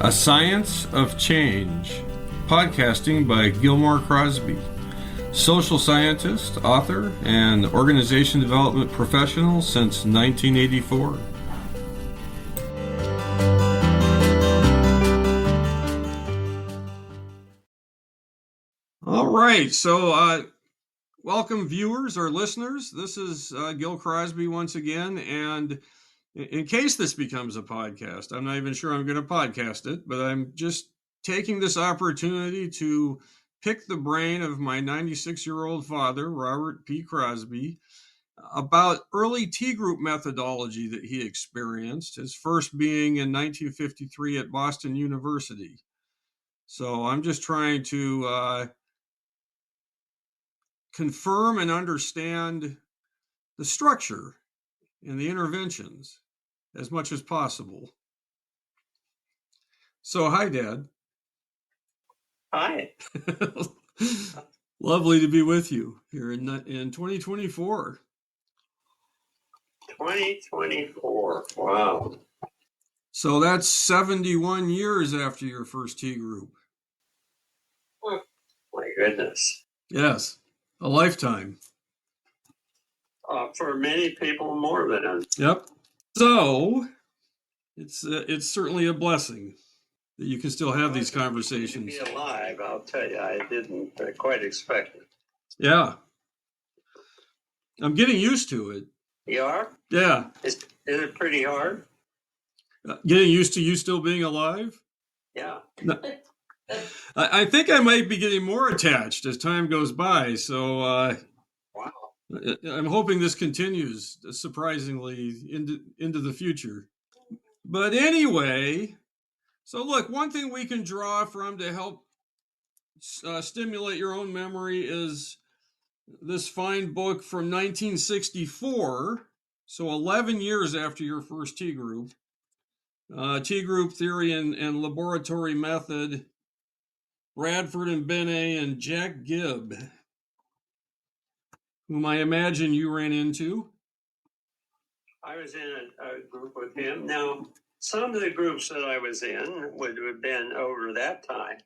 A Science of Change, podcasting by Gilmore Crosby, social scientist, author, and organization development professional since 1984. All right, so welcome viewers or listeners. This is Gil Crosby once again, and in case this becomes a podcast, I'm not even sure I'm going to podcast it, but I'm just taking this opportunity to pick the brain of my 96-year-old father, Robert P. Crosby, about early T group methodology that he experienced, his first being in 1953 at Boston University. So I'm just trying to confirm and understand the structure and the interventions as much as possible. So, hi, Dad. Hi. Lovely to be with you here in 2024. 2024. Wow. So that's 71 years after your first T group. Oh, my goodness. Yes, a lifetime. For many people, more than a... Yep. So it's certainly a blessing that you can still have these conversations. To be alive, I'll tell you, I didn't quite expect it. Yeah. I'm getting used to it. You are? Yeah. Is it pretty hard? Getting used to you still being alive? Yeah. No. I think I might be getting more attached as time goes by. So wow. I'm hoping this continues, surprisingly, into the future. But anyway, so look, one thing we can draw from to help stimulate your own memory is this fine book from 1964, so 11 years after your first T group, T group theory and laboratory method, Bradford and Benne and Jack Gibb, whom I imagine you ran into. I was in a group with him. Now, some of the groups that I was in would have been over that time,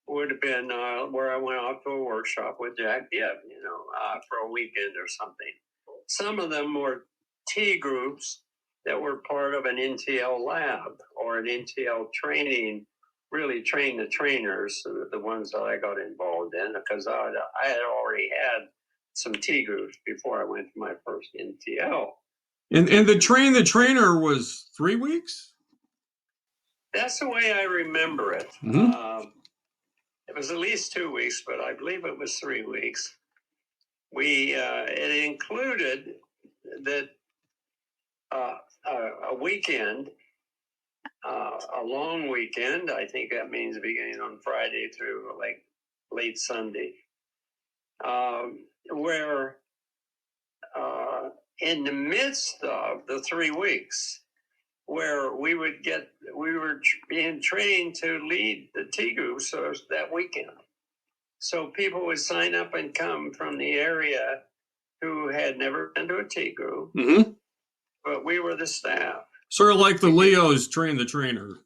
would have been where I went off to a workshop with Jack Gibb, for a weekend or something. Some of them were T groups that were part of an NTL lab or an NTL training, really train the trainers, the ones that I got involved in, because I had already had some T groups before I went to my first NTL. And the train the trainer was 3 weeks? That's the way I remember it. Mm-hmm. It was at least 2 weeks, but I believe it was 3 weeks. It included that a weekend, a long weekend. I think that means beginning on Friday through like late Sunday, where in the midst of the 3 weeks, where we were being trained to lead the T groups that weekend. So people would sign up and come from the area who had never been to a T group, mm-hmm. but we were the staff. Sort of like the Leos train the trainer.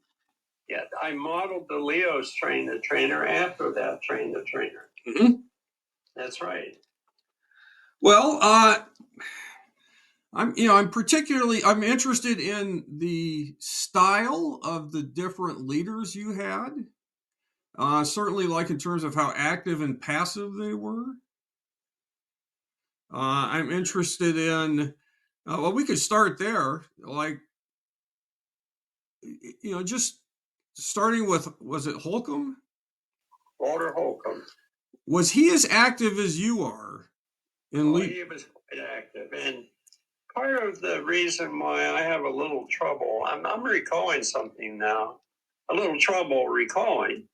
Yeah, I modeled the Leos train the trainer after that train the trainer. Mm-hmm. That's right. Well, I'm interested in the style of the different leaders you had. Certainly, like in terms of how active and passive they were. I'm interested in. Well, we could start there. Like, just starting with, was it Holcomb? Walter Holcomb. Was he as active as you are? He was quite active, and part of the reason why I have a little trouble, I'm recalling something now, a little trouble recalling,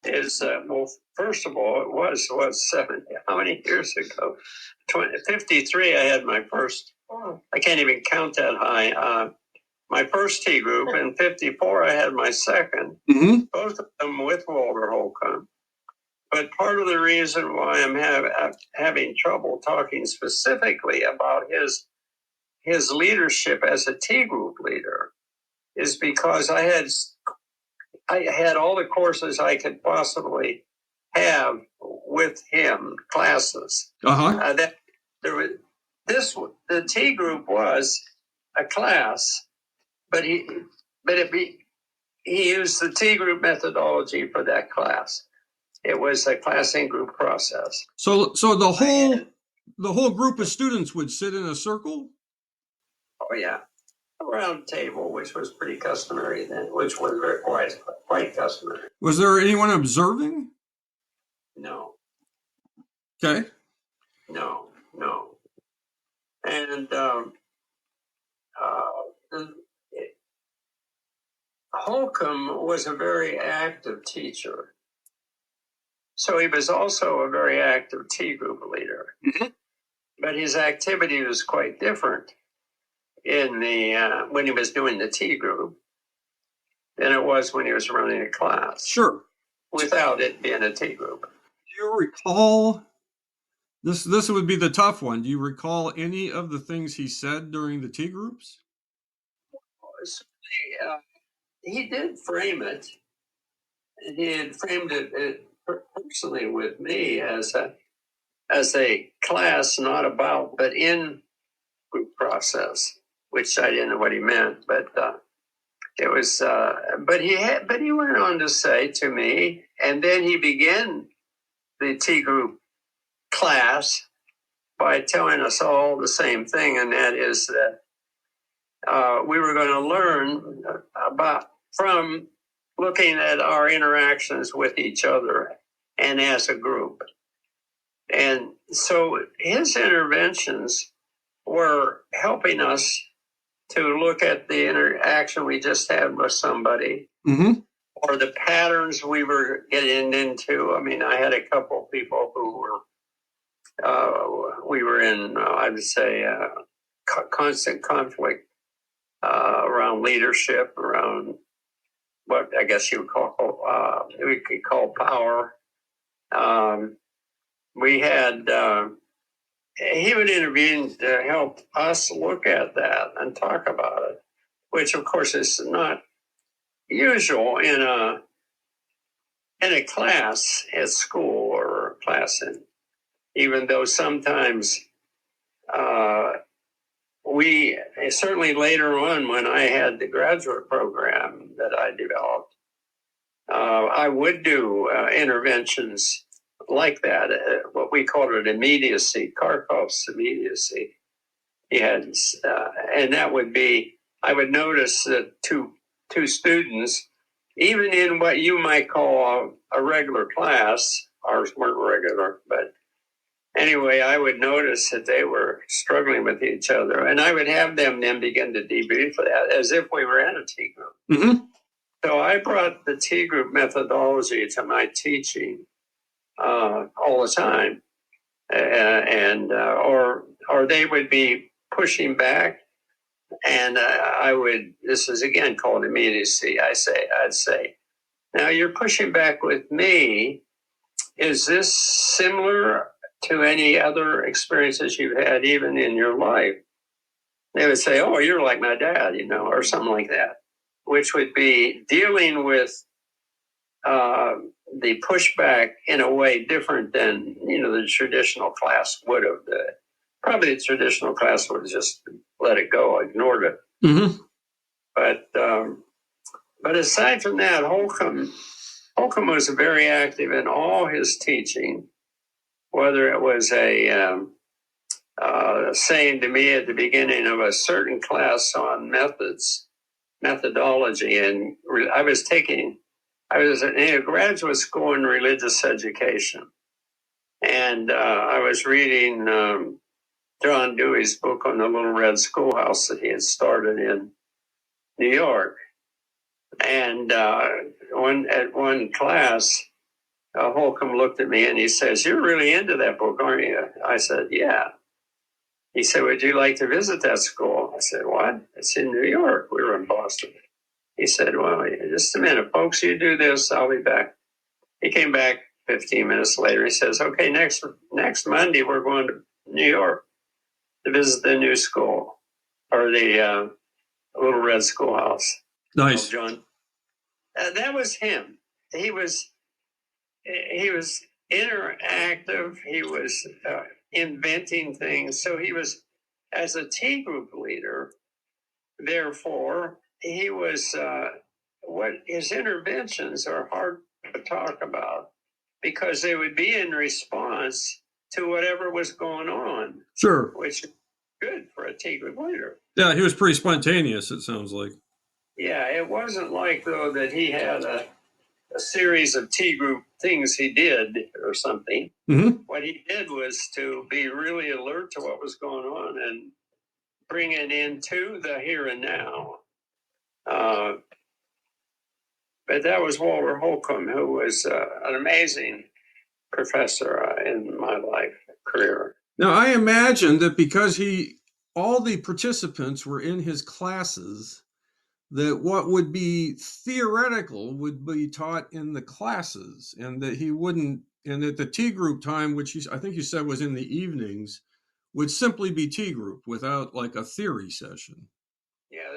is, first of all, it was, 70, how many years ago? 53, I had my first, I can't even count that high, my first T group. In 54, I had my second, mm-hmm. both of them with Walter Holcomb. But part of the reason why I'm having trouble talking specifically about his leadership as a T group leader is because I I had all the courses I could possibly have with him, classes. That there was the T group was a class, but he used the T group methodology for that class. It was a class and group process. So the whole group of students would sit in a circle? Oh yeah. Around the table, which was pretty customary then, which was very quite customary. Was there anyone observing? No. Okay. No. And Holcomb was a very active teacher. So he was also a very active T group leader. Mm-hmm. But his activity was quite different in the when he was doing the T group than it was when he was running a class. Sure. Without it being a T group. Do you recall, this would be the tough one, do you recall any of the things he said during the T groups? He did frame it. He had framed it personally with me as a class, not about, but in group process, which I didn't know what he meant, but it was. But he went on to say to me, and then he began the T group class by telling us all the same thing, and that is that we were going to learn from looking at our interactions with each other and as a group. And so his interventions were helping us to look at the interaction we just had with somebody, mm-hmm. or the patterns we were getting into. I mean, I had a couple of people who we were in, I would say, constant conflict around leadership, around what I guess you would call we could call power. We had he would intervene to help us look at that and talk about it, which of course is not usual in a class at school or a class in, even though sometimes we certainly later on when I had the graduate program that I developed, I would do interventions like that, what we called it immediacy, Karpov's immediacy. He had, and that would be, I would notice that two students, even in what you might call a regular class, ours weren't regular, but anyway, I would notice that they were struggling with each other, and I would have them then begin to debrief that as if we were in a T group. Mm-hmm. So I brought the T group methodology to my teaching all the time, and or they would be pushing back, and I would. This is again called immediacy. I'd say, now you're pushing back with me. Is this similar to any other experiences you've had, even in your life? They would say, "Oh, you're like my dad," or something like that, which would be dealing with the pushback in a way different than the traditional class would have. Probably the traditional class would have just let it go, ignored it. Mm-hmm. But aside from that, Holcomb was very active in all his teaching, whether it was a saying to me at the beginning of a certain class on methodology, and I was in a graduate school in religious education, and I was reading John Dewey's book on the Little Red Schoolhouse that he had started in New York. And at one class, Holcomb looked at me and he says, "You're really into that book, aren't you?" I said, "Yeah." He said, "Would you like to visit that school?" I said, "What?" It's in New York. We were in Boston. He said, "Well, just a minute, folks, you do this, I'll be back." He came back 15 minutes later. He says, "Okay, next Monday, we're going to New York to visit the new school, or the Little Red Schoolhouse." Nice. John That was him. He was interactive. He was inventing things. So he was, as a tea group leader, therefore, he was, what his interventions are hard to talk about because they would be in response to whatever was going on. Sure. Which is good for a tea group leader. Yeah, he was pretty spontaneous, it sounds like. Yeah, it wasn't like, though, that he had a series of tea group things he did or something. Mm-hmm. What he did was to be really alert to what was going on and bring it into the here and now. But that was Walter Holcomb, who was an amazing professor in my life career. Now, I imagine that because all the participants were in his classes, that what would be theoretical would be taught in the classes, and that and that the tea group time, which I think you said was in the evenings, would simply be tea group without like a theory session. Yeah,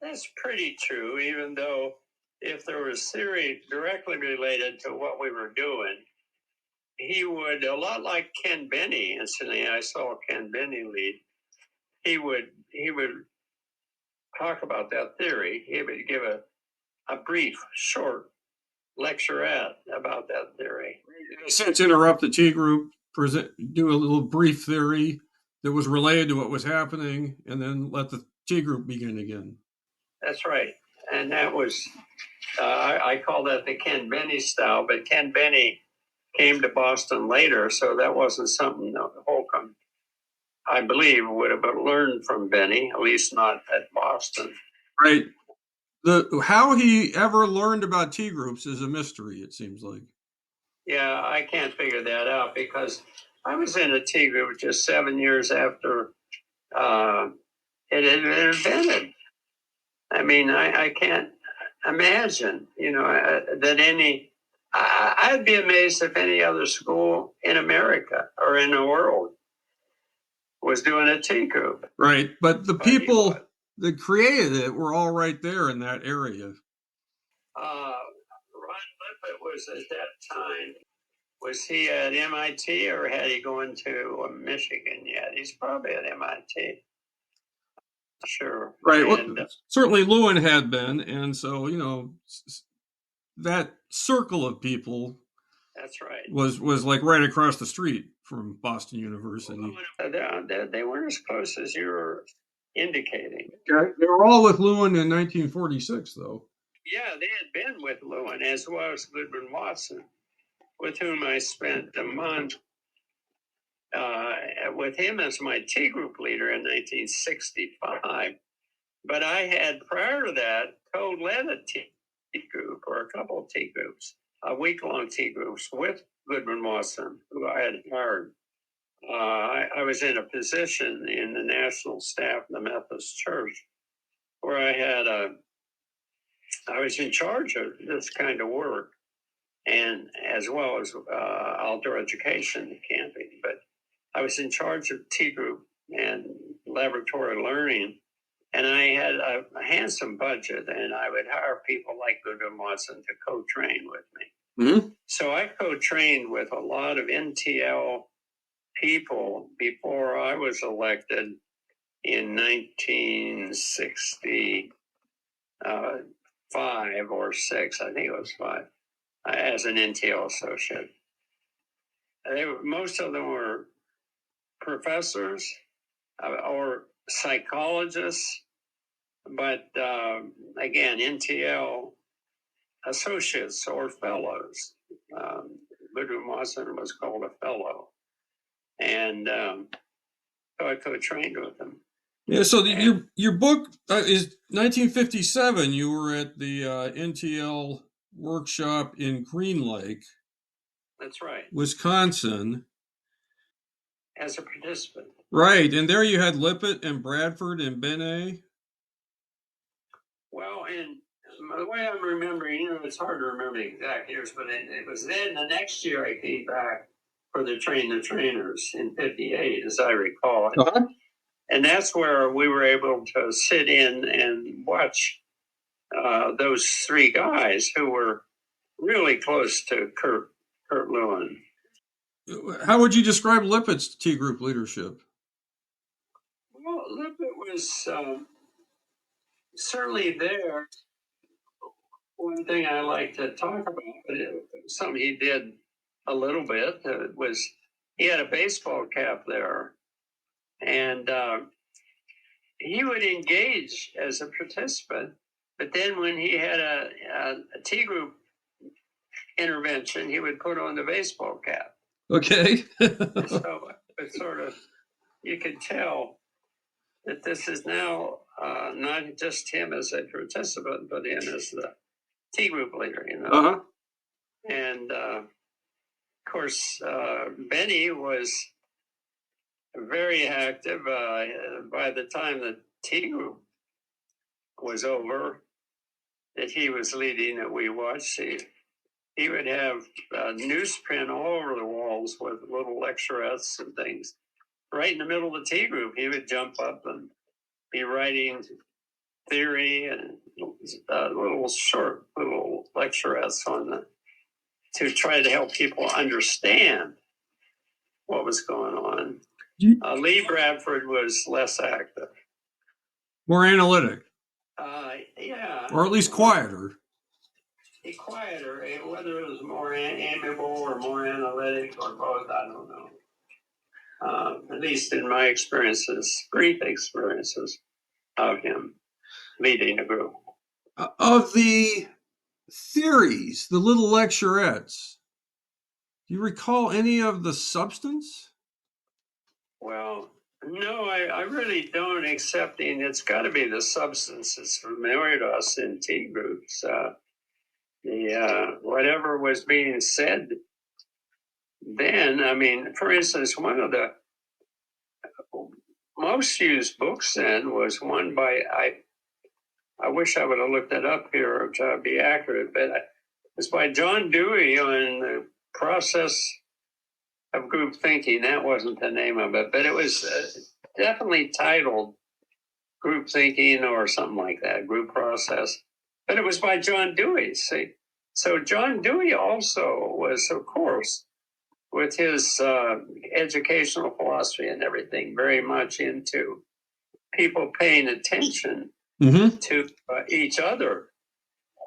that's pretty true, even though if there was theory directly related to what we were doing, he would, a lot like Ken Benne, incidentally, I saw Ken Benne lead, he would talk about that theory. He would give a brief, short lecturette about that theory. In a sense, interrupt the tea group, do a little brief theory that was related to what was happening, and then let the tea group begin again. That's right. And that was, I call that the Ken Benne style, but Ken Benne came to Boston later, so that wasn't something that Holcomb, I believe, would have learned from Benne, at least not at Boston. Right. How he ever learned about tea groups is a mystery, it seems like. Yeah, I can't figure that out because I was in a tea group just 7 years after it had been invented. I mean, I can't imagine, that I'd be amazed if any other school in America or in the world was doing a tea group. Right, but the people that created it were all right there in that area. Ron Lippitt was at that time, was he at MIT or had he gone to Michigan yet? He's probably at MIT. Sure. Right. Well, certainly Lewin had been. And so, that circle of people. That's right. Was like right across the street from Boston University. They weren't as close as you were indicating. Okay. They were all with Lewin in 1946, though. Yeah, they had been with Lewin, as well as Goodwin Watson, with whom I spent a month with him as my tea group leader in 1965. But I had, prior to that, co-led a tea group, or a couple of tea groups, week-long tea groups with Goodwin Watson, who I had hired. I was in a position in the national staff of the Methodist Church where I was in charge of this kind of work, and as well as outdoor education camping. But I was in charge of tea group and laboratory learning, and I had a handsome budget, and I would hire people like Goodwin Watson to co-train with me. Mm-hmm. So I co-trained with a lot of NTL people before I was elected in 1965 or 6, I think it was 5, as an NTL associate. Most of them were professors or psychologists, but again, NTL associates or fellows. Goodwin Watson was called a fellow. And so I co-trained with them. Yeah, so your book is 1957. You were at the NTL workshop in Green Lake. That's right. Wisconsin. As a participant. Right, and there you had Lippitt and Bradford and Benne. Well, and the way I'm remembering, it's hard to remember the exact years, but it was then the next year I came back for the Train the Trainers in 58, as I recall. Uh-huh. And that's where we were able to sit in and watch those three guys who were really close to Kurt Lewin. How would you describe Lippitt's T group leadership? Well, Lippitt was certainly there. One thing I like to talk about, but it was something he did a little bit, was he had a baseball cap there, and he would engage as a participant. But then when he had a T group intervention, he would put on the baseball cap. Okay. So it's sort of, you could tell that this is now not just him as a participant, but him as the T group leader, you know. Uh-huh. And of course, Benne was very active. By the time the T group was over, that he was leading, that we watched, he would have newsprint all over the walls with little lecturettes and things. Right in the middle of the T group, he would jump up and be writing theory and little lecturettes to try to help people understand what was going on. Lee Bradford was less active. More analytic. Yeah. Or at least quieter. Quieter. Whether it was more amiable or more analytic or both, I don't know. At least in my brief experiences of him leading a group. Of the theories, the little lecturettes, do you recall any of the substance? Well, no, I really don't, excepting it's got to be the substance that's familiar to us in T groups. Whatever was being said then, I mean, for instance, one of the most used books then was one by, I wish I would have looked it up here to be accurate, but it was by John Dewey on the process of group thinking. That wasn't the name of it, but it was definitely titled Group Thinking or something like that, Group Process. But it was by John Dewey, see? So John Dewey also was, of course, with his educational philosophy and everything, very much into people paying attention to each other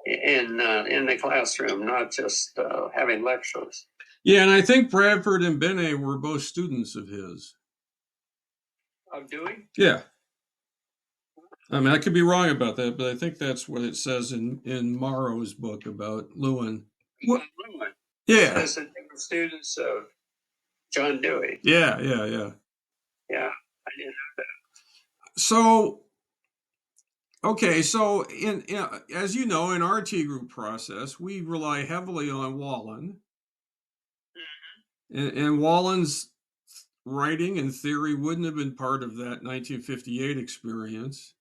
in the classroom, not just having lectures. Yeah, and I think Bradford and Benne were both students of his. Of Dewey? Yeah. I mean, I could be wrong about that, but I think that's what it says in Morrow's book about Lewin. What? Lewin? Yeah. It says that they were students of John Dewey. Yeah. Yeah, I didn't know that. So, okay, so in as you know, in our T group process, we rely heavily on Wallen. And Wallen's writing and theory wouldn't have been part of that 1958 experience.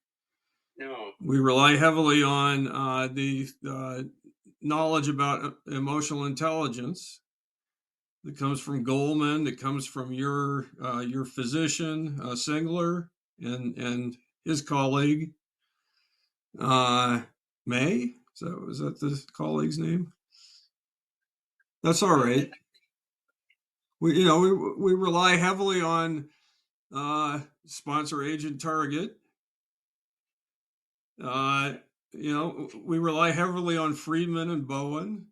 No. We rely heavily on the knowledge about emotional intelligence that comes from Goleman, that comes from your physician, Singler, and his colleague, May. Was that the colleague's name? That's all right. We rely heavily on sponsor agent target. We rely heavily on Friedman and Bowen.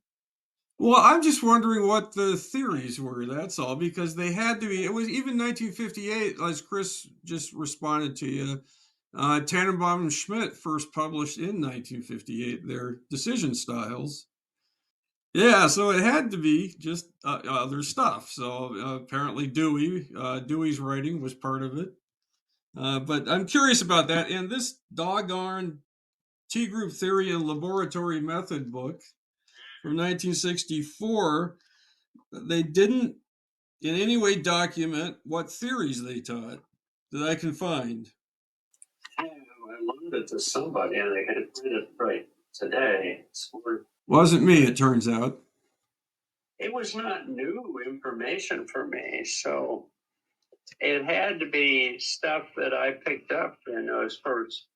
Well, I'm just wondering what the theories were, that's all, because they had to be. It was even 1958, as Chris just responded to you. Tannenbaum and Schmidt first published in 1958 their decision styles. Yeah, so it had to be just other stuff. So apparently Dewey's writing was part of it. But I'm curious about that. And this doggone T group theory and laboratory method book from 1964, they didn't in any way document what theories they taught that I can find. I loaned it to somebody and they had read it right today. Wasn't me, it turns out. It was not new information for me, so it had to be stuff that I picked up in those first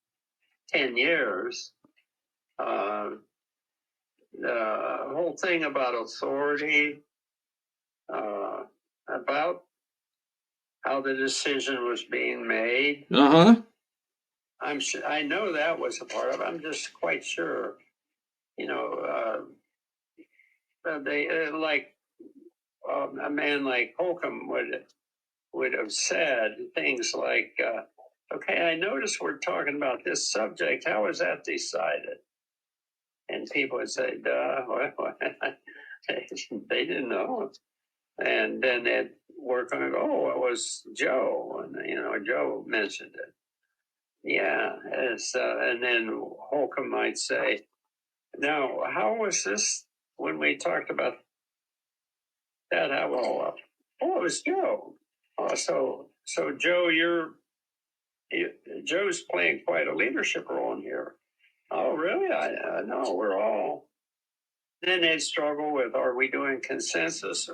10 years. the whole thing about authority, about how the decision was being made. I know that was a part of it. I'm just quite sure. They like a man like Holcomb would have said things like, "Okay, I notice we're talking about this subject. How was that decided?" And people would say, "Duh, what?" They didn't know. And then they'd work on it. Oh, it was Joe, and Joe mentioned it. Yeah, and then Holcomb might say, "Now, how was this when we talked about that? Well, it was Joe. Oh, so Joe, Joe's playing quite a leadership role in here. Oh, really? I know we're all." Then they'd struggle with, are we doing consensus?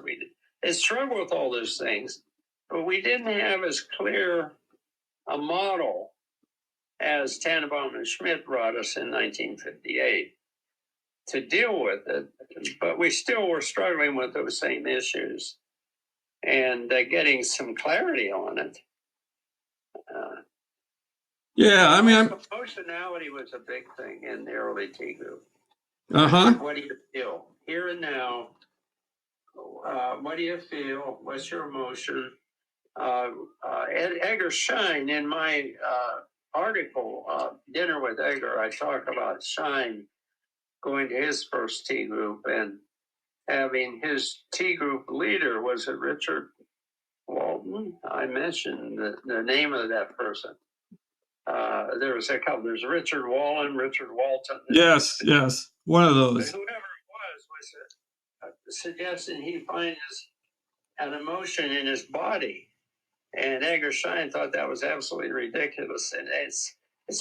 They'd struggle with all those things, but we didn't have as clear a model as Tannenbaum and Schmidt brought us in 1958 to deal with it. But we still were struggling with those same issues and getting some clarity on it. Emotionality was a big thing in the early T group. What do you feel here and now? What do you feel? What's your emotion? Edgar Schein, in my article, Dinner with Edgar, I talk about Schein going to his first T group and having his T group leader, was it Richard Walton? I mentioned the name of that person. There was a couple. There's Richard Wallen, Richard Walton. Yes, one of those. Whoever it was suggesting he find an emotion in his body. And Edgar Schein thought that was absolutely ridiculous. And it's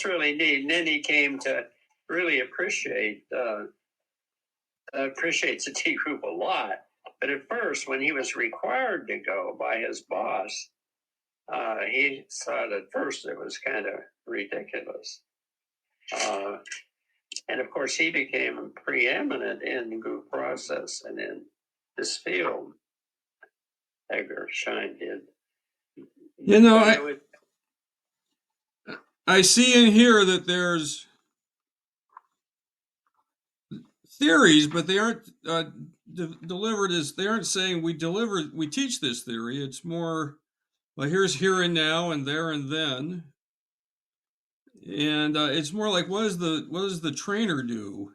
really neat. And then he came to really appreciate the T group a lot. But at first, when he was required to go by his boss, he thought at first it was kind of ridiculous. And of course, he became preeminent in the group process and in this field. Edgar Schein did. I see in here that there's theories, but they aren't delivered as, they aren't saying we teach this theory. It's more, well, here's here and now and there and then. And it's more like, what does the trainer do?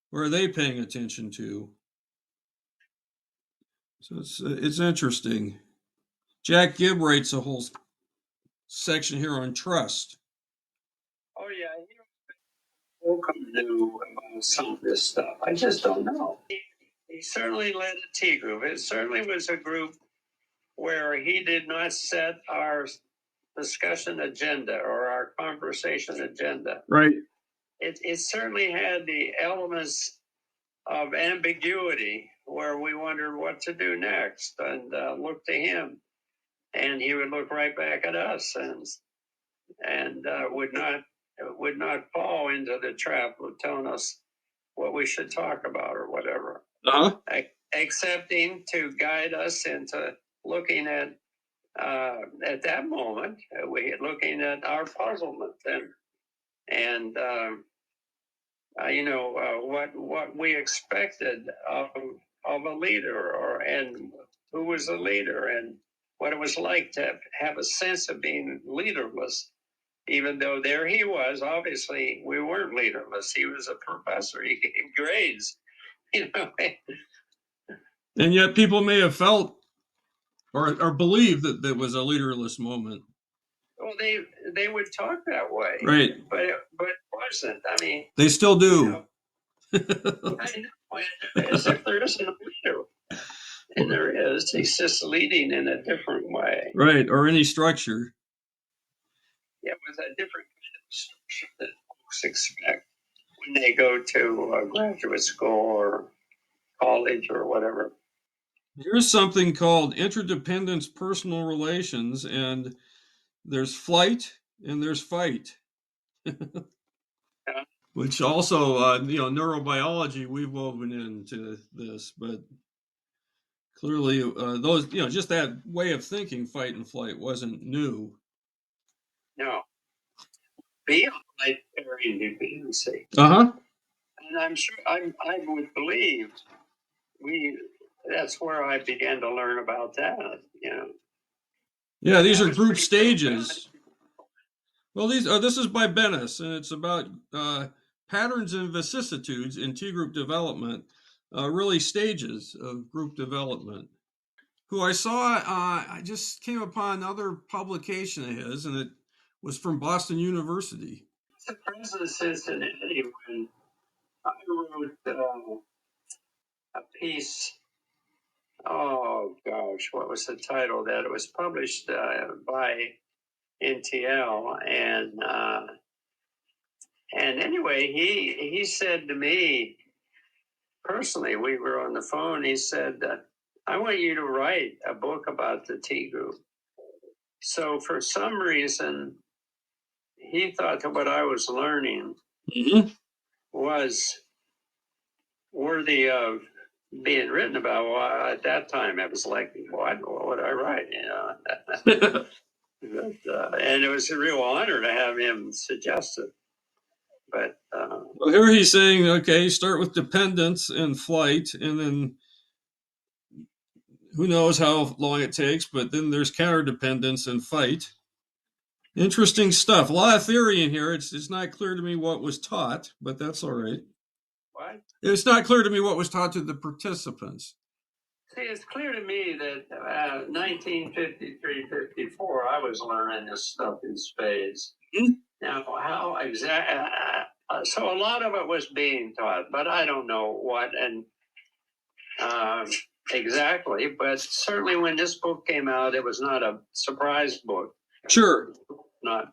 What are they paying attention to? So it's interesting. Jack Gibb writes a whole section here on trust. Oh yeah, Holcomb knew some of this stuff. I just don't know. He certainly led a T group. It certainly was a group where he did not set our discussion agenda or our conversation agenda. Right. It certainly had the elements of ambiguity where we wondered what to do next and look to him. And he would look right back at us and would not fall into the trap of telling us what we should talk about or whatever. Accepting to guide us into looking at that moment, looking at our puzzlement and what we expected of a leader and who was a leader and what it was like to have a sense of being leaderless, even though there he was. Obviously, we weren't leaderless. He was a professor. He gave grades, And yet people may have felt or believed that there was a leaderless moment. Well, they would talk that way. Right. But it wasn't. I mean, they still do. I know. As if there isn't a leader. And there is. He's just leading in a different way. Right, or any structure. Yeah, with a different kind of structure that folks expect when they go to graduate school or college or whatever. Here's something called interdependence personal relations, and there's flight and there's fight. which also, neurobiology we've woven into this, but clearly those, just that way of thinking, fight and flight, wasn't new. No. Beyond life carrying dependency. Uh-huh. And I'm sure I would believe that's where I began to learn about that, Yeah, these are group stages. Well, this is by Benne, and it's about patterns and vicissitudes in T-group development, really stages of group development. Who I saw, I just came upon another publication of his, and it was from Boston University. The president of Cincinnati when I wrote a piece. Oh gosh, what was the title that it was published by NTL, and anyway, he said to me personally, we were on the phone. He said, "I want you to write a book about the T group." So for some reason, he thought that what I was learning was worthy of being written about. Well, at that time, it was like, what would I write? But, and it was a real honor to have him suggest it. But well, here he's saying, okay, start with dependence and flight, and then who knows how long it takes, but then there's counterdependence and fight. Interesting stuff. A lot of theory in here. It's not clear to me what was taught, but that's all right. What? It's not clear to me what was taught to the participants. See, it's clear to me that 1953-54, I was learning this stuff in spades. Mm-hmm. Now, how exactly? So a lot of it was being taught, but I don't know what and exactly. But certainly, when this book came out, it was not a surprise book. Sure. Not.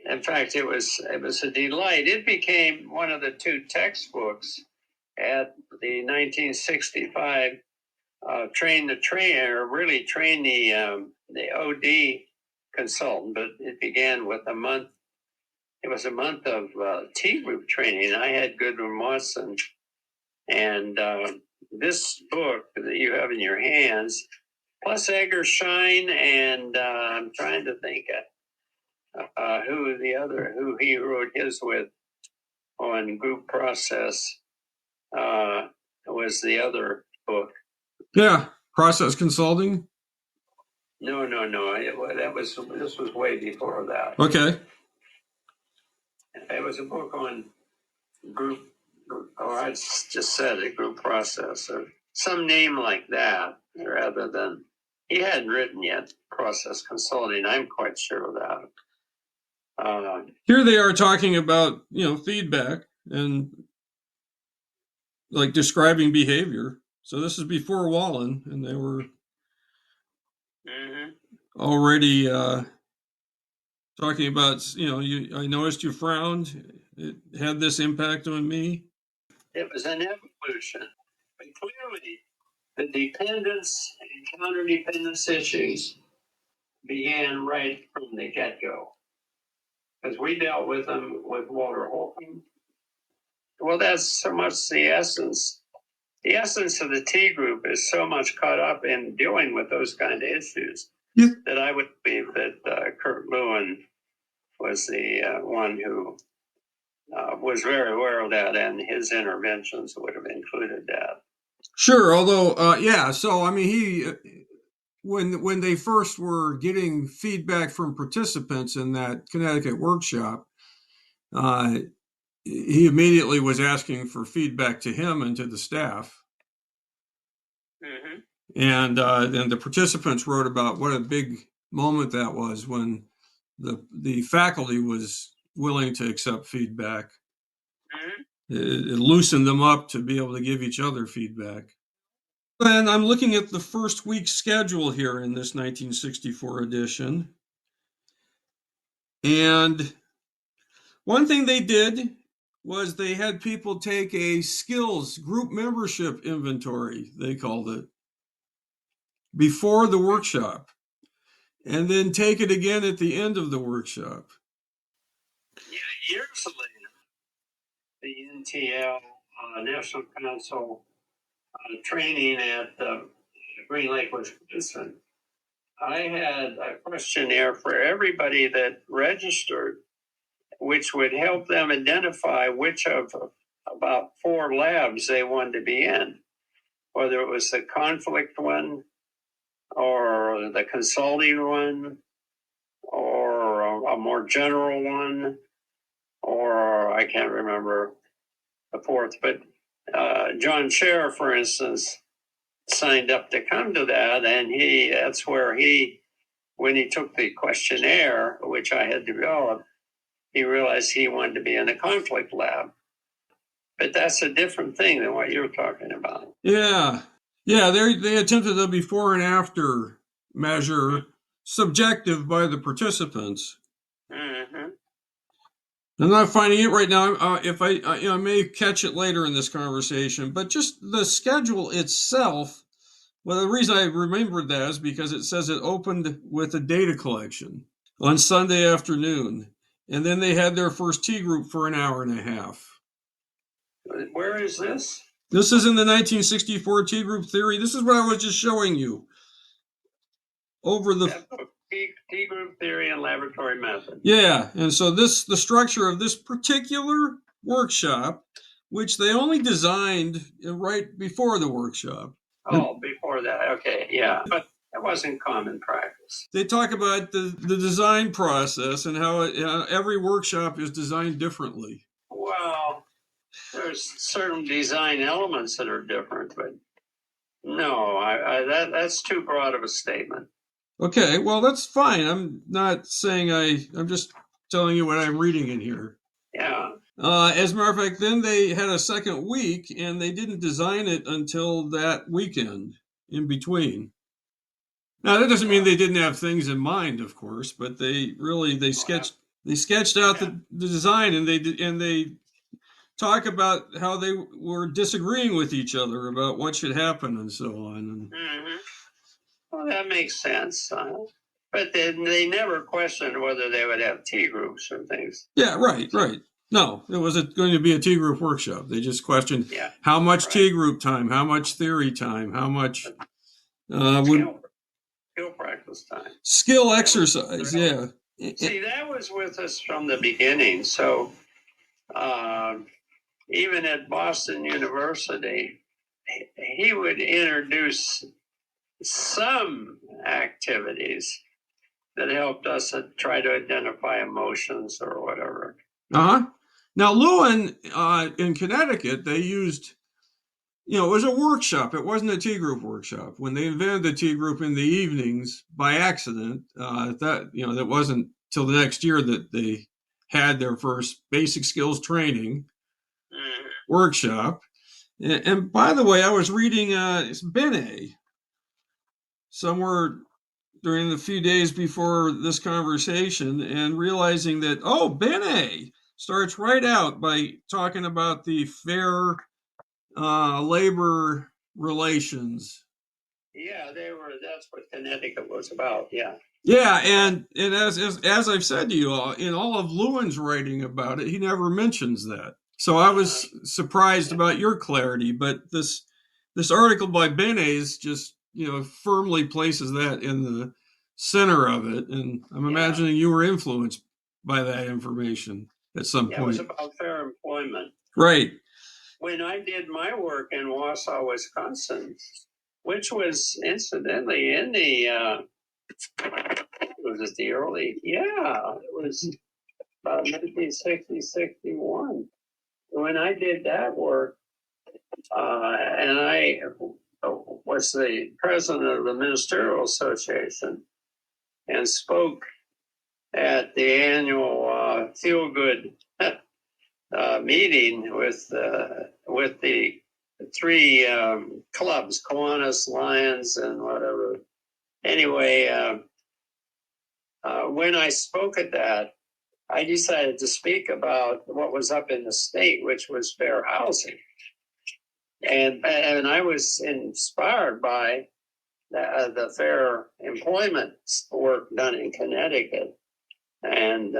In fact, it was a delight. It became one of the two textbooks at the 1965 train the trainer, really train the OD consultant. But it began with a month. It was a month of T group training. I had Goodwin Watson, and this book that you have in your hands, plus Edgar Schein, and I'm trying to think who he wrote his with on group process was the other book. Yeah, process consulting. No. This was way before that. Okay. It was a book on group, or I just said it, group process, or some name like that, rather than, he hadn't written yet, process consulting. I'm quite sure of that. Here they are talking about, feedback and like describing behavior. So this is before Wallen, and they were already talking about, I noticed you frowned. It had this impact on me. It was an evolution. But clearly, the dependence and counterdependence issues began right from the get-go. Because we dealt with them with Walter Holcomb. Well, that's so much the essence. The essence of the T group is so much caught up in dealing with those kind of issues that I would believe that Kurt Lewin was the one who was very aware of that, and his interventions would have included that. Sure, although, so I mean, he when they first were getting feedback from participants in that Connecticut workshop, he immediately was asking for feedback to him and to the staff. Mm-hmm. And then the participants wrote about what a big moment that was when the faculty was willing to accept feedback. Mm-hmm. It loosened them up to be able to give each other feedback. And I'm looking at the first week's schedule here in this 1964 edition. And one thing they did was they had people take a skills group membership inventory, they called it, before the workshop, and then take it again at the end of the workshop. years later, the NTL, National Council training at Green Lake, Wisconsin, I had a questionnaire for everybody that registered, which would help them identify which of about 4 labs they wanted to be in, whether it was the conflict one or the consulting one or a more general one, or I can't remember the fourth, but John Scher, for instance, signed up to come to that, and that's where when he took the questionnaire, which I had developed, he realized he wanted to be in the conflict lab. But that's a different thing than what you're talking about. Yeah. They attempted the before and after measure, subjective by the participants. Mm-hmm. I'm not finding it right now. If I may catch it later in this conversation, but just the schedule itself. Well, the reason I remembered that is because it says it opened with a data collection on Sunday afternoon, and then they had their first T group for an hour and a half. Where is this? This is in the 1964 T group theory. This is what I was just showing you. Over the T group theory and laboratory method. Yeah, and so the structure of this particular workshop, which they only designed right before the workshop. Oh, before that, okay, yeah, but it wasn't common practice. They talk about the design process and how every workshop is designed differently. Well, there's certain design elements that are different, but no, that's too broad of a statement. Okay, well, that's fine. I'm not saying I'm just telling you what I'm reading in here. Yeah. As a matter of fact, then they had a second week, and they didn't design it until that weekend in between. Now, that doesn't mean they didn't have things in mind, of course, but they sketched out the design, and they talk about how they were disagreeing with each other about what should happen and so on. Mm-hmm. Well, that makes sense. But they never questioned whether they would have T groups or things. Yeah, right. No, it wasn't going to be a T group workshop. They just questioned how much T group time, how much theory time, how much skill practice time. Skill exercise, yeah. See, that was with us from the beginning. So even at Boston University, he would introduce some activities that helped us try to identify emotions or whatever. Now, Lewin, in Connecticut, they used, it was a workshop. It wasn't a T group workshop. When they invented the T group in the evenings by accident, that wasn't till the next year that they had their first basic skills training workshop. And by the way, I was reading Benne somewhere during the few days before this conversation and realizing that, Benne starts right out by talking about the fair labor relations. Yeah, that's what Connecticut was about, yeah. Yeah, and as I've said to you, in all of Lewin's writing about it, he never mentions that. So I was surprised about your clarity, but this article by Benne's just, firmly places that in the center of it, and I'm imagining you were influenced by that information at some point. It was about fair employment. Right. When I did my work in Wausau, Wisconsin, which was incidentally in the, was it the early? Yeah, it was about 1960, 61. When I did that work, and I was the president of the Ministerial Association and spoke at the annual Feel Good meeting with the 3 clubs, Kiwanis, Lions, and whatever. Anyway, when I spoke at that, I decided to speak about what was up in the state, which was fair housing. And I was inspired by the fair employment work done in Connecticut. And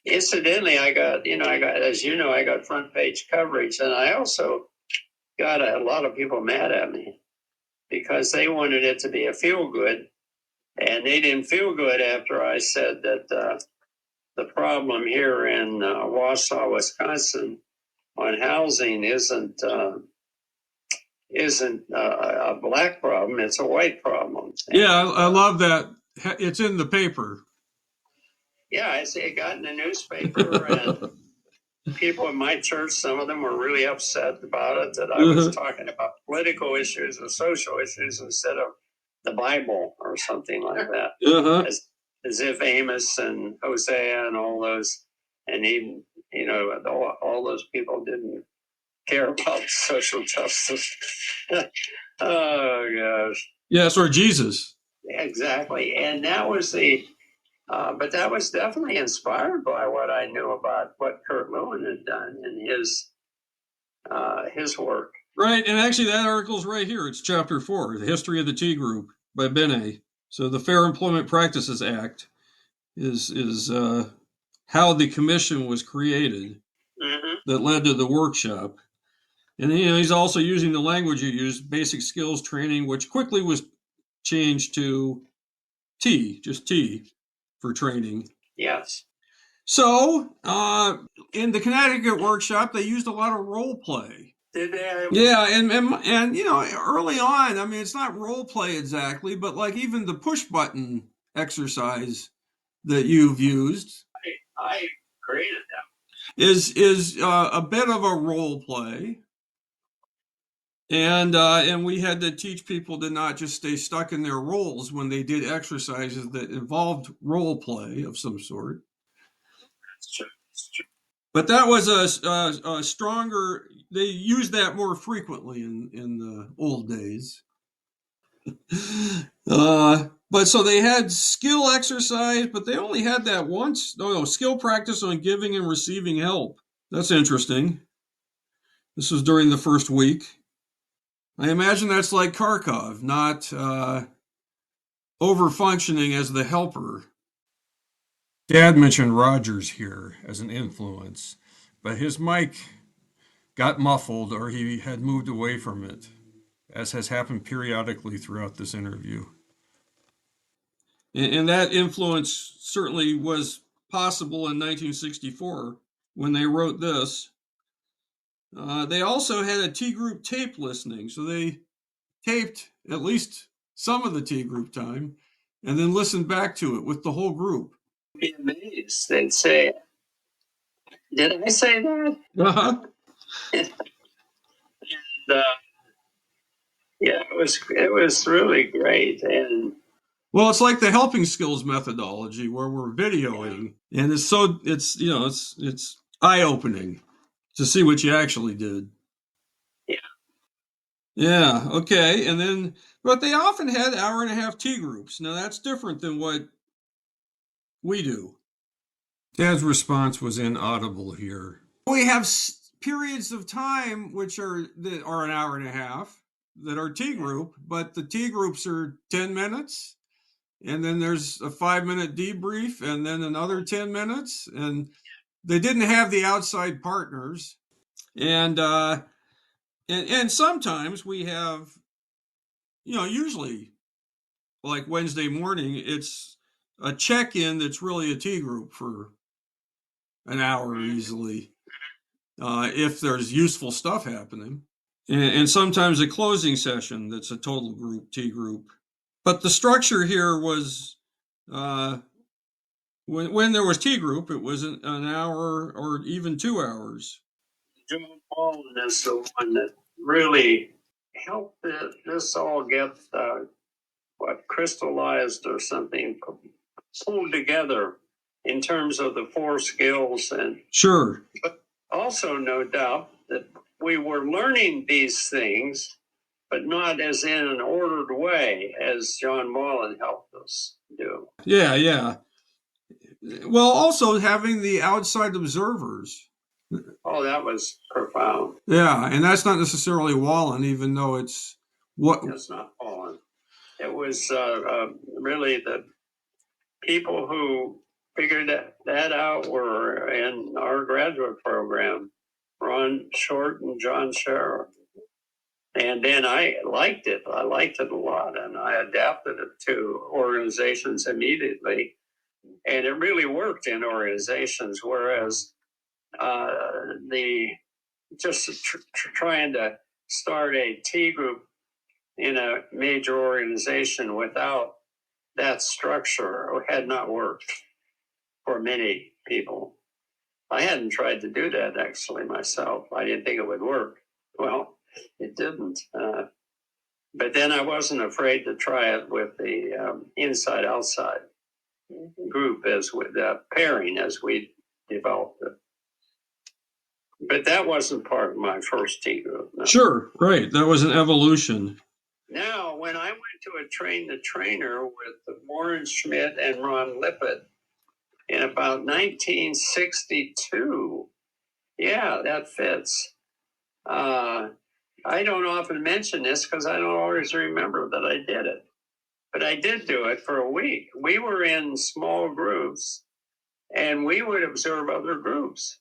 incidentally, I got, as you know, I got front page coverage, and I also got a lot of people mad at me because they wanted it to be a feel good, and they didn't feel good after I said that the problem here in Wausau, Wisconsin, on housing isn't a black problem; it's a white problem. Yeah, I love that. It's in the paper. Yeah, it got in the newspaper, and people in my church, some of them were really upset about it, that I was talking about political issues and social issues instead of the Bible or something like that. As if Amos and Hosea and all those, and even, all those people didn't care about social justice. Oh, gosh. Yes, or Jesus. Exactly. And that was but that was definitely inspired by what I knew about what Kurt Lewin had done in his work. Right, and actually that article's right here. It's chapter 4, The History of the Tea Group by Benne. So the Fair Employment Practices Act is how the commission was created that led to the workshop. And he's also using the language you used, basic skills training, which quickly was changed to just T for training. Yes. So in the Connecticut workshop, they used a lot of role play. Did they? Yeah, and early on, I mean, it's not role play exactly, but like even the push button exercise that you've used, I created that, is a bit of a role play. And we had to teach people to not just stay stuck in their roles when they did exercises that involved role play of some sort. That's true. That's true. But that was a stronger. They used that more frequently in the old days. But so they had skill exercise, but they only had that once. No, skill practice on giving and receiving help. That's interesting. This was during the first week. I imagine that's like Kharkov, not over-functioning as the helper. Dad mentioned Rogers here as an influence, but his mic got muffled or he had moved away from it, as has happened periodically throughout this interview. And that influence certainly was possible in 1964 when they wrote this. They also had a T group tape listening, so they taped at least some of the T group time and then listened back to it with the whole group. Be amazed. They'd say, "Did I say that?" And, yeah, it was really great. And well, it's like the helping skills methodology where we're videoing, and it's eye-opening to see what you actually did. Yeah, okay. And then, but they often had hour-and-a-half T groups. Now that's different than what we do. Dad's response was inaudible here. We have periods of time that are an hour and a half that are T group, but the T groups are 10 minutes, and then there's a 5-minute debrief, and then another 10 minutes, and they didn't have the outside partners, and sometimes we have, usually like Wednesday morning, it's a check-in that's really a T group for an hour easily, if there's useful stuff happening. And sometimes a closing session that's a total group, T group. But the structure here was, when there was T group, it was an hour or even 2 hours. John Paul is the one that really helped this all get crystallized or something, pulled together in terms of the 4 skills. And sure, but also no doubt that we were learning these things, but not as in an ordered way as John Mullen helped us do. Yeah. Well, also having the outside observers. Oh, that was profound. Yeah, and that's not necessarily Wallen, even though it's what. It's not Wallen. It was really the people who figured that out were in our graduate program, Ron Short and John Scherrer. And then I liked it. I liked it a lot, and I adapted it to organizations immediately. And it really worked in organizations, whereas trying to start a T group in a major organization without that structure had not worked for many people. I hadn't tried to do that actually myself. I didn't think it would work. Well, it didn't. But then I wasn't afraid to try it with the inside-outside group as with pairing as we developed it. But that wasn't part of my first T group. No. Sure, right. That was an evolution. Now, when I went to a train-the-trainer with Warren Schmidt and Ron Lippitt in about 1962, yeah, that fits. I don't often mention this because I don't always remember that I did it. But I did do it for a week. We were in small groups, and we would observe other groups.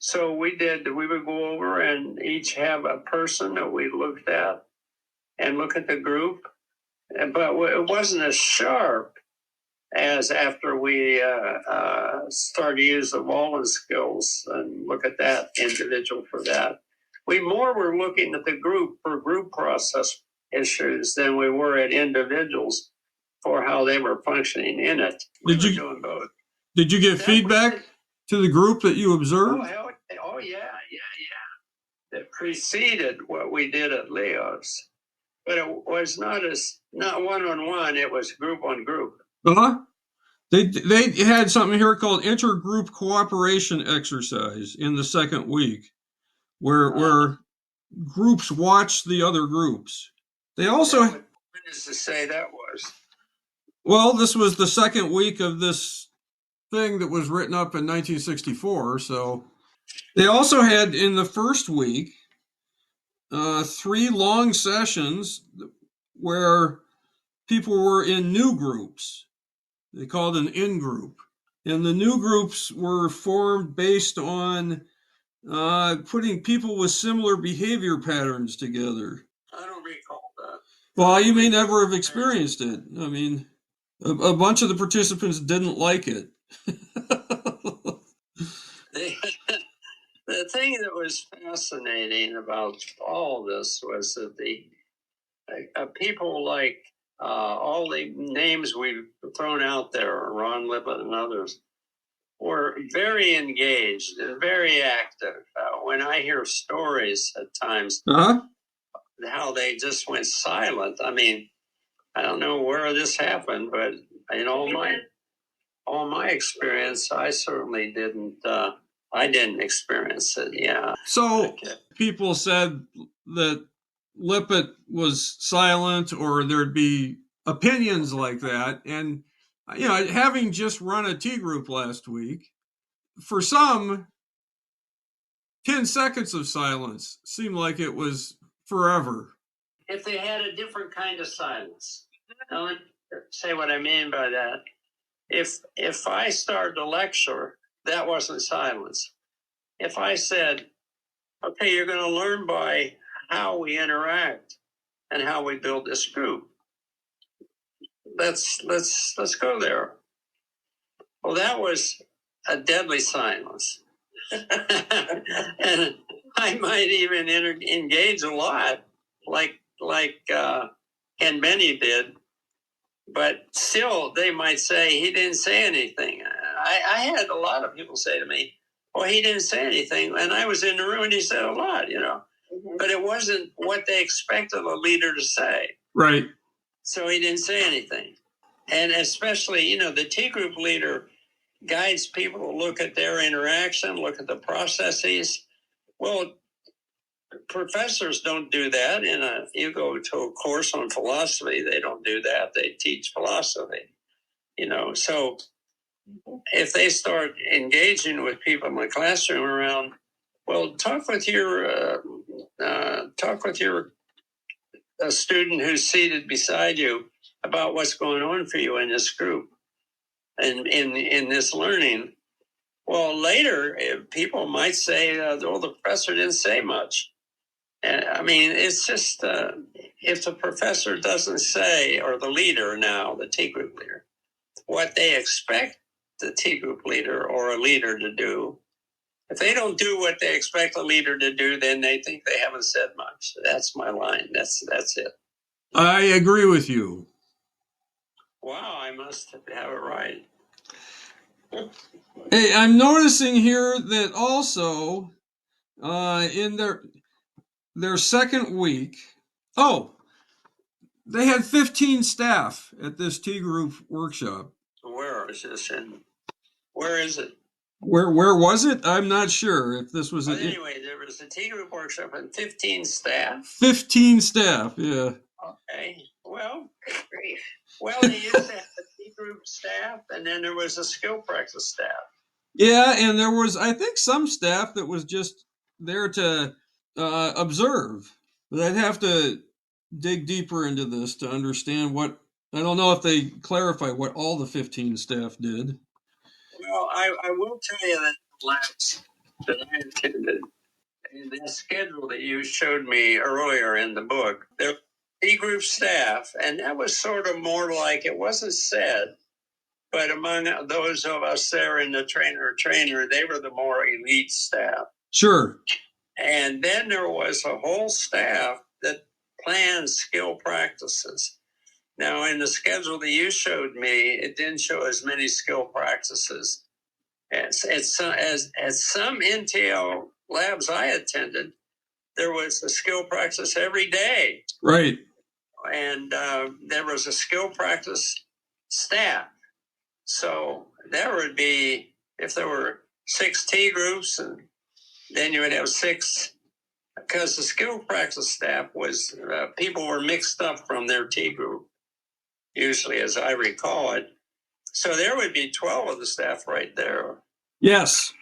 So we would go over and each have a person that we looked at and look at the group. But it wasn't as sharp as after we started to use the Wallen skills and look at that individual for that. We more were looking at the group for group process issues than we were at individuals for how they were functioning in it. Did you doing both? Did you get feedback to the group that you observed? Oh yeah. That preceded what we did at Leo's, but it was not one-on-one. It was group on group. They had something here called intergroup cooperation exercise in the second week, where groups watched the other groups. They also. When does it say that was? Well, this was the second week of this thing that was written up in 1964. So they also had in the first week 3 long sessions where people were in new groups. They called an in-group. And the new groups were formed based on putting people with similar behavior patterns together. I don't recall that. Well, you may never have experienced it. I mean, a bunch of the participants didn't like it. The thing that was fascinating about all this was that the people like all the names we've thrown out there, Ron Lippitt and others, were very engaged and very active. When I hear stories at times, how they just went silent. I mean, I don't know where this happened, but in all my experience, I certainly didn't. I didn't experience it. Yeah. So people said that Lippitt was silent, or there'd be opinions like that. And, having just run a T group last week, for some, 10 seconds of silence seemed like it was forever. If they had a different kind of silence, now let me say what I mean by that. If I started a lecture, that wasn't silence. If I said, okay, you're going to learn by how we interact and how we build this group. Let's go there. Well, that was a deadly silence. And I might even engage a lot, like Ken Benne did, but still they might say he didn't say anything. I had a lot of people say to me, well, he didn't say anything. And I was in the room and he said a lot, Mm-hmm. But it wasn't what they expected a leader to say. Right. So he didn't say anything. And especially, the T group leader guides people to look at their interaction, look at the processes. Well, professors don't do that. You go to a course on philosophy, they don't do that. They teach philosophy, So if they start engaging with people in the classroom around, well, talk with your student who's seated beside you about what's going on for you in this group. in this learning. Well, later people might say, "Oh, the professor didn't say much." And I mean, it's just if the professor doesn't say, or the leader now, the T group leader, what they expect the T group leader or a leader to do. If they don't do what they expect a leader to do, then they think they haven't said much. That's my line. That's it. I agree with you. Wow, I must have it right. Hey, I'm noticing here that also in their second week, they had 15 staff at this T group workshop. Where is this in? Where is it? Where was it? I'm not sure if this was. Anyway, there was a T group workshop and 15 staff. 15 staff, yeah. Okay. Well, they used to have a T group staff, and then there was a skill practice staff. Yeah, and there was, I think, some staff that was just there to observe. But I'd have to dig deeper into this to understand what. I don't know if they clarify what all the 15 staff did. Well, I will tell you that the labs that I attended, in the schedule that you showed me earlier in the book, there were T group staff, and that was sort of more like, it wasn't said, but among those of us there in the trainer, they were the more elite staff. Sure. And then there was a whole staff that planned skill practices. Now, in the schedule that you showed me, it didn't show as many skill practices. At some NTL labs I attended, there was a skill practice every day. Right. And there was a skill practice staff. So there would be, if there were 6 T groups, and then you would have 6, because the skill practice staff was, people were mixed up from their T group, usually, as I recall it. So there would be 12 of the staff right there. Yes,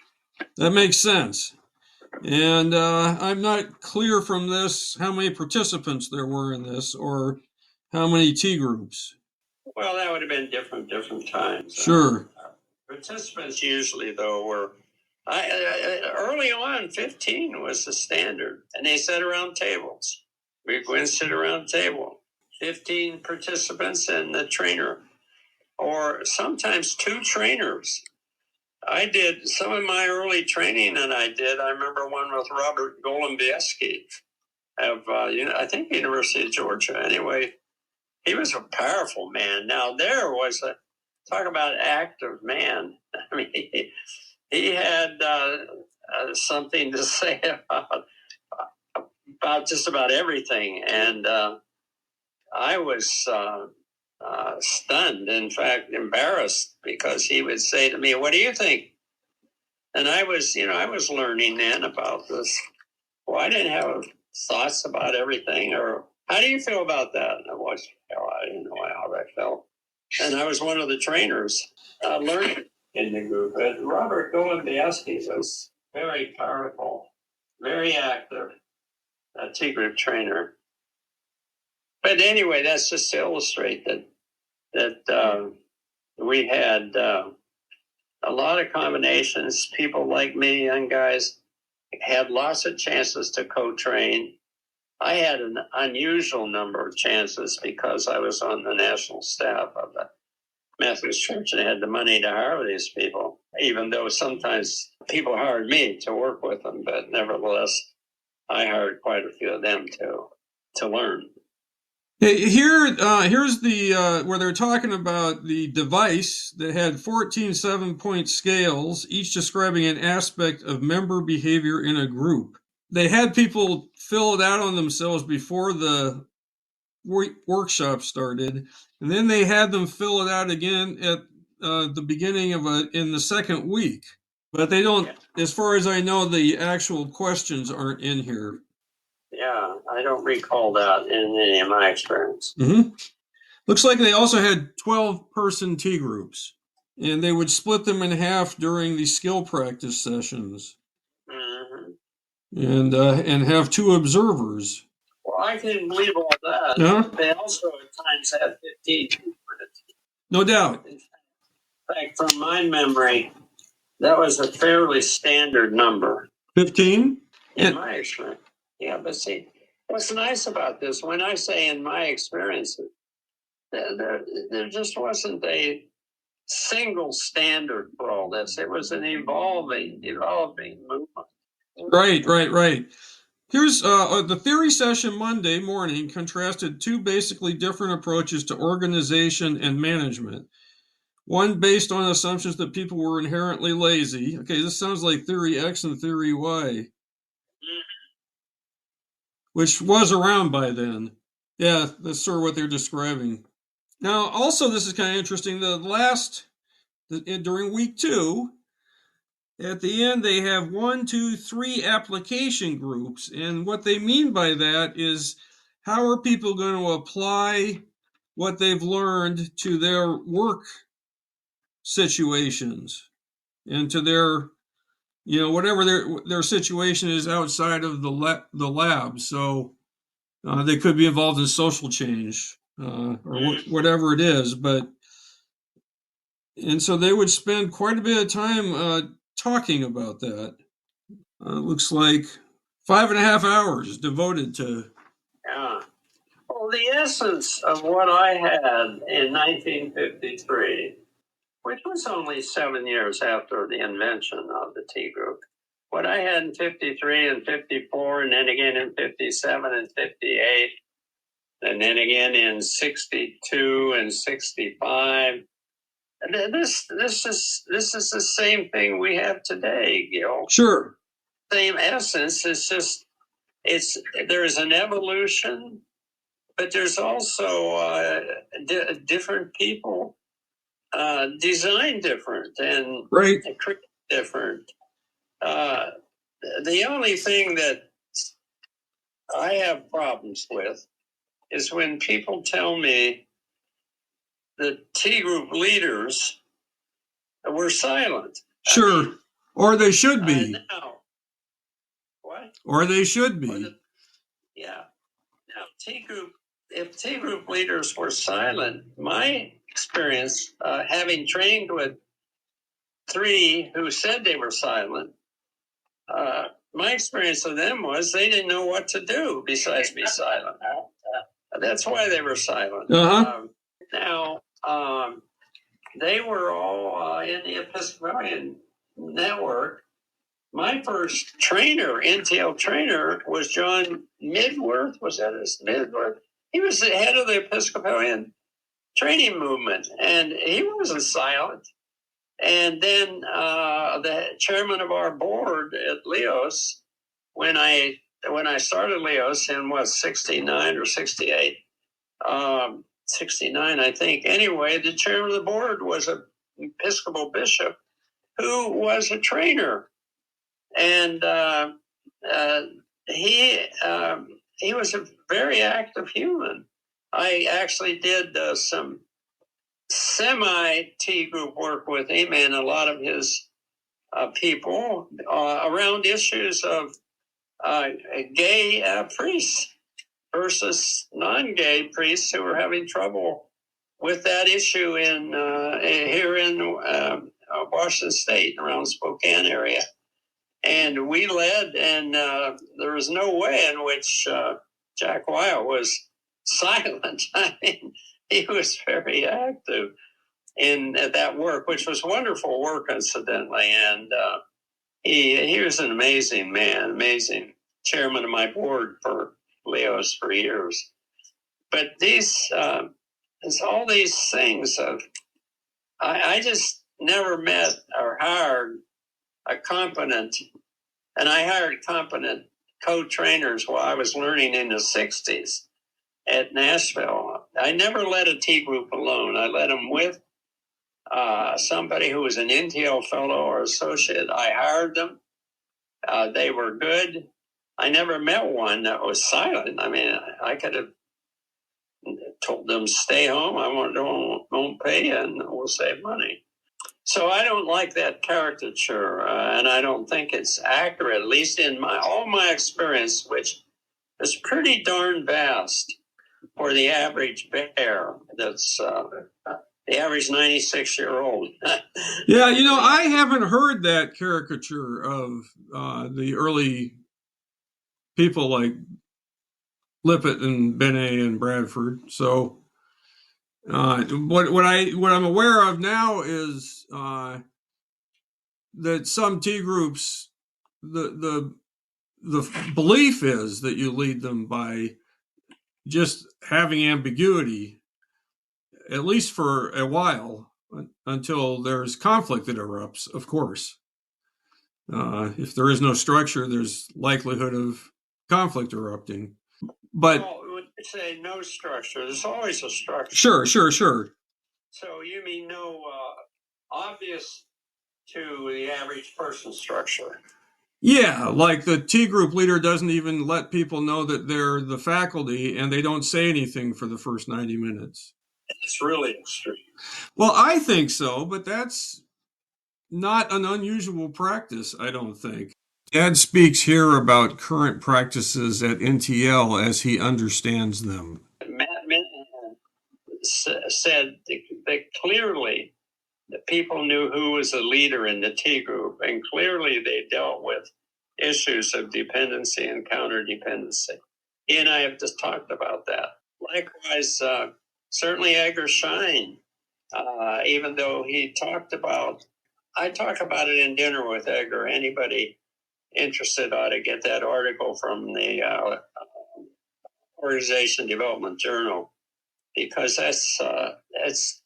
that makes sense. And I'm not clear from this how many participants there were in this or how many T groups. Well, that would have been different times. Sure. Participants usually, though, were early on. 15 was the standard, and they sat around tables. We'd go and sit around a table. 15 participants and the trainer, or sometimes 2 trainers. I did some of my early training, and I remember one with Robert Golombiewski of, I think, University of Georgia. Anyway, he was a powerful man. Now, there was talk about active man. I mean, he had something to say about just about everything. And I was stunned, in fact, embarrassed, because he would say to me, "What do you think?" And I was learning then about this. Well, I didn't have thoughts about everything. Or, how do you feel about that? And I didn't know how that felt. And I was one of the trainers learning in the group. But Robert Golombiewski was very powerful, very active, a T group trainer. But anyway, that's just to illustrate that we had a lot of combinations. People like me, young guys, had lots of chances to co-train. I had an unusual number of chances because I was on the national staff of the Methodist Church and had the money to hire these people, even though sometimes people hired me to work with them. But nevertheless, I hired quite a few of them to learn. Here's the where they're talking about the device that had 14 7-point scales, each describing an aspect of member behavior in a group. They had people fill it out on themselves before the workshop started, and then they had them fill it out again at the beginning in the second week. But they don't, as far as I know, the actual questions aren't in here. Yeah, I don't recall that in any of my experience. Mm-hmm. Looks like they also had 12-person T groups, and they would split them in half during the skill practice sessions, and have 2 observers. Well, I can believe all that. They also at times had 15 people in it. No doubt. In fact, from my memory, that was a fairly standard number. 15? In my experience. Yeah, but see, what's nice about this, when I say in my experience, there just wasn't a single standard for all this. It was an evolving movement. Right. Here's the theory session Monday morning contrasted two basically different approaches to organization and management. One based on assumptions that people were inherently lazy. Okay, this sounds like theory X and theory Y, which was around by then. Yeah, that's sort of what they're describing. Now, also, this is kind of interesting. During week 2, at the end, they have 1, 2, 3 application groups. And what they mean by that is, how are people going to apply what they've learned to their work situations and to their, whatever their situation is outside of the lab. So they could be involved in social change or whatever it is. And so they would spend quite a bit of time talking about that. Looks like 5.5 hours devoted to. Yeah. Well, the essence of what I had in 1953, which was only 7 years after the invention of the T group, what I had in 53 and 54, and then again in 57 and 58, and then again in 62 and 65. And this is the same thing we have today, Gil. Sure. Same essence. It's just there's an evolution, but there's also different people design different and right. create different. The only thing that I have problems with is when people tell me the T group leaders were silent. Sure. Or they should be. What? Or they should be. Yeah. Now, if T group leaders were silent, my experience, having trained with 3 who said they were silent, my experience of them was they didn't know what to do besides be silent. That's why they were silent. Now, they were all in the Episcopalian network. My first trainer, NTL trainer, was John Midworth. Was that his Midworth? He was the head of the Episcopalian training movement, and he wasn't silent. And then the chairman of our board at Leos, when I started Leos in 69 or 68, 69, I think. Anyway, the chairman of the board was an Episcopal bishop who was a trainer. And he was a very active human. I actually did some semi-T group work with him and a lot of his people around issues of gay priests versus non-gay priests who were having trouble with that issue here in Washington State, around Spokane area. And we led, and there was no way in which Jack Weil was silent. I mean, he was very active in that work, which was wonderful work, incidentally. And he was an amazing man, amazing chairman of my board for Leos for years. But there's all these things of, I just never met or hired a competent, and I hired competent co-trainers while I was learning in the 60s at Nashville. I never led a T group alone. I led them with somebody who was an NTL fellow or associate. I hired them. They were good. I never met one that was silent. I mean, I could have told them, stay home. I won't pay, and we'll save money. So I don't like that caricature, and I don't think it's accurate, at least in all my experience, which is pretty darn vast for the average bear that's the average 96-year-old. Yeah, I haven't heard that caricature of the early people like Lippitt and Benne and Bradford. So what I'm aware of now is that some T groups, the belief is that you lead them by just having ambiguity, at least for a while, until there's conflict that erupts, of course. If there is no structure, there's likelihood of conflict erupting. But would say no structure. There's always a structure. Sure. So you mean no obvious to the average person structure? Yeah, like the T group leader doesn't even let people know that they're the faculty, and they don't say anything for the first 90 minutes. That's really extreme. Well, I think so, but that's not an unusual practice, I don't think. Dad speaks here about current practices at NTL as he understands them. Matt Minton said that clearly the people knew who was a leader in the T group, and clearly they dealt with issues of dependency and counterdependency. He and I have just talked about that. Likewise, certainly Edgar Schein, even though he talked about, I talk about it in Dinner with Edgar. Anybody interested ought to get that article from the Organization Development Journal, because that's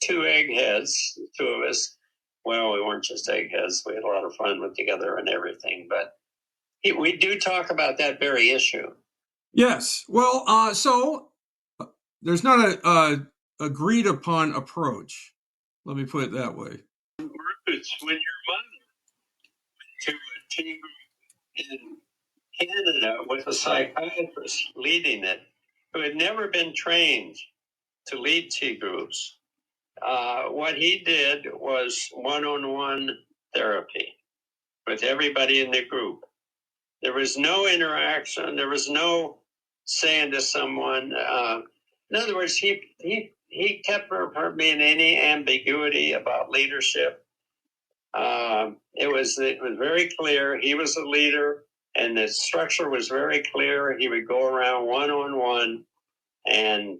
two eggheads, two of us. Well, we weren't just eggheads. We had a lot of fun together and everything, but we do talk about that very issue. Yes. Well, so there's not a agreed upon approach. Let me put it that way. Roots, when your mother went to a T group in Canada with a psychiatrist leading it, who had never been trained to lead T groups, what he did was one-on-one therapy with everybody in the group. There was no interaction. There was no saying to someone. In other words, he kept from being any ambiguity about leadership. It was very clear he was a leader, and the structure was very clear. He would go around one-on-one and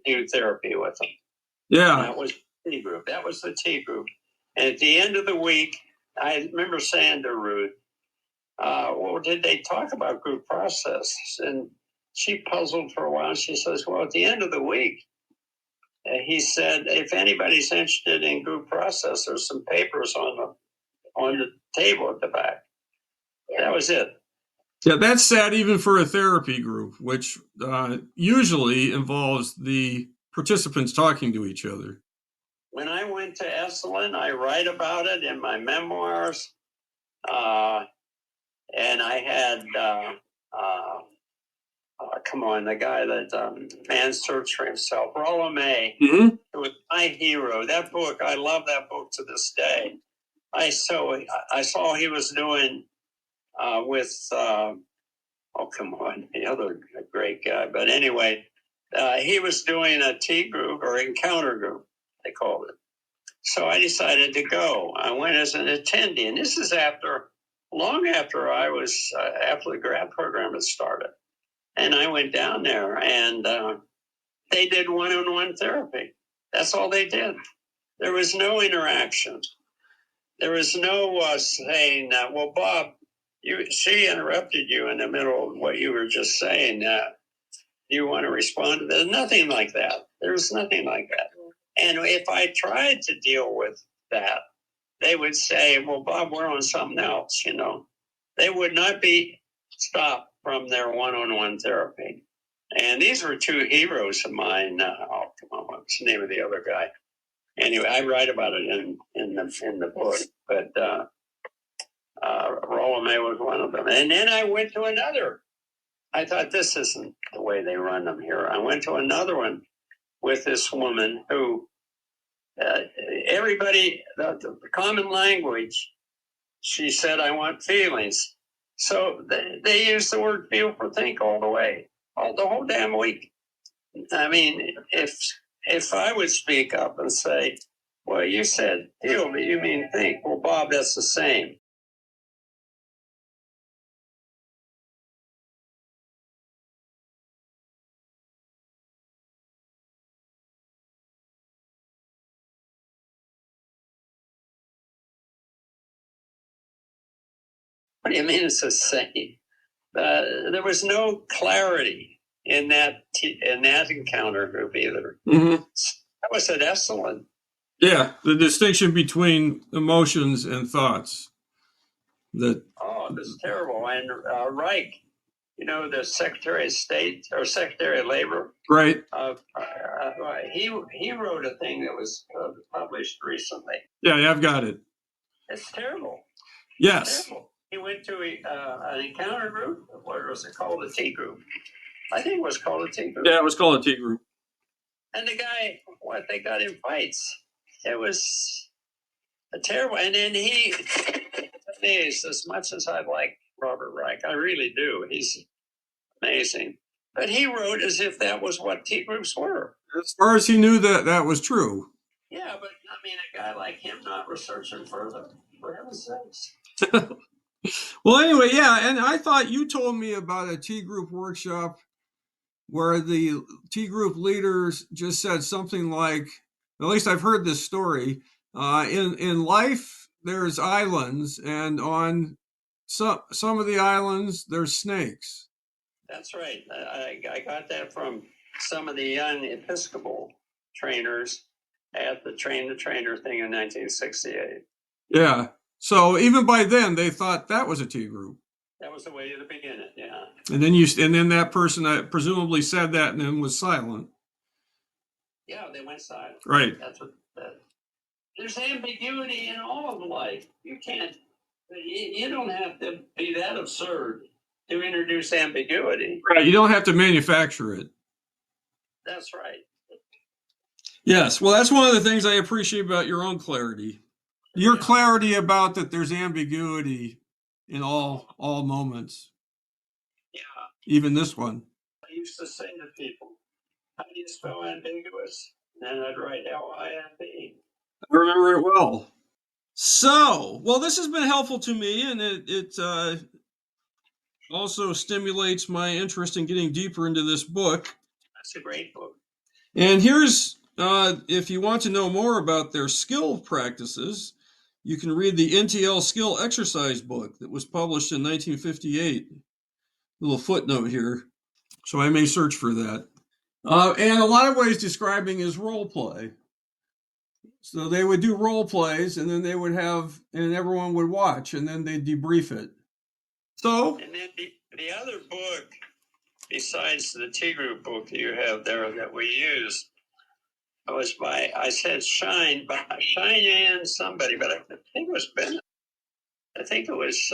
do therapy with them. Yeah, that was the T group. That was the T group. And at the end of the week, I remember saying to Ruth, well, did they talk about group process? And she puzzled for a while. She says, well, at the end of the week, he said, if anybody's interested in group process, there's some papers on the table at the back. That was it. Yeah, that's sad even for a therapy group, which usually involves the participants talking to each other. When I went to Esalen, I write about it in my memoirs. And I had, come on, the guy that Man's Search for Himself, Rollo May, who was my hero. That book, I love that book to this day. I saw he was doing with, come on, the other great guy. But anyway, he was doing a T group or encounter group, they called it. So I decided to go. I went as an attendee, and this is long after I was, after the grad program had started. And I went down there, and they did one-on-one therapy. That's all they did. There was no interaction. There was no saying, well, Bob, she interrupted you in the middle of what you were just saying. Do you want to respond to that? There's nothing like that. There's nothing like that. And if I tried to deal with that, they would say, well, Bob, we're on something else, They would not be stopped from their one-on-one therapy. And these were two heroes of mine. What's the name of the other guy? Anyway, I write about it in the book. But Rollo May was one of them. And then I went to another. I thought, this isn't the way they run them here. I went to another one with this woman who everybody, the common language, she said, I want feelings. So they used the word feel for think all the way, the whole damn week. I mean, if if I would speak up and say, well, you said feel, but you mean think. Well, Bob, that's the same. What do you mean it's the same? There was no clarity in that encounter group either. Mm-hmm. That was an excellent. Yeah, the distinction between emotions and thoughts. That's terrible. And Reich, the Secretary of State or Secretary of Labor, right? He wrote a thing that was published recently. Yeah, I've got it. It's terrible. Yes. It's terrible. He went to an encounter group. What was it called? A T group. I think it was called a T group. Yeah, it was called a T group. And the guy, they got in fights. It was a terrible. And then he, as much as I like Robert Reich, I really do. He's amazing. But he wrote as if that was what T groups were. As far as he knew that was true. Yeah, but I mean, a guy like him not researching further, for heaven's sakes. Well, anyway, yeah, and I thought you told me about a T group workshop where the T group leaders just said something like, at least I've heard this story, in life there's islands, and on some of the islands there's snakes. That's right. I got that from some of the young Episcopal trainers at the Train the Trainer thing in 1968. Yeah. So even by then, they thought that was a T group. That was the way to begin it, yeah. And then that person that presumably said that and then was silent. Yeah, they went silent. Right. That's what. There's ambiguity in all of life. You can't. You don't have to be that absurd to introduce ambiguity. Right. You don't have to manufacture it. That's right. Yes. Well, that's one of the things I appreciate about your own clarity. Your clarity about that there's ambiguity in all moments. Yeah. Even this one. I used to say to people, how do you spell ambiguous? And I'd write L-I-M-B. I remember it well. So, well, this has been helpful to me, and it also stimulates my interest in getting deeper into this book. That's a great book. And here's, if you want to know more about their skill practices, you can read the NTL Skill Exercise book that was published in 1958. Little footnote here. So I may search for that. And a lot of ways describing is role play. So they would do role plays, and then they would have, and everyone would watch, and then they'd debrief it. So. And then the other book, besides the T group book you have there that we used, was by, I said Shine and somebody, but I think it was Benne. I think it was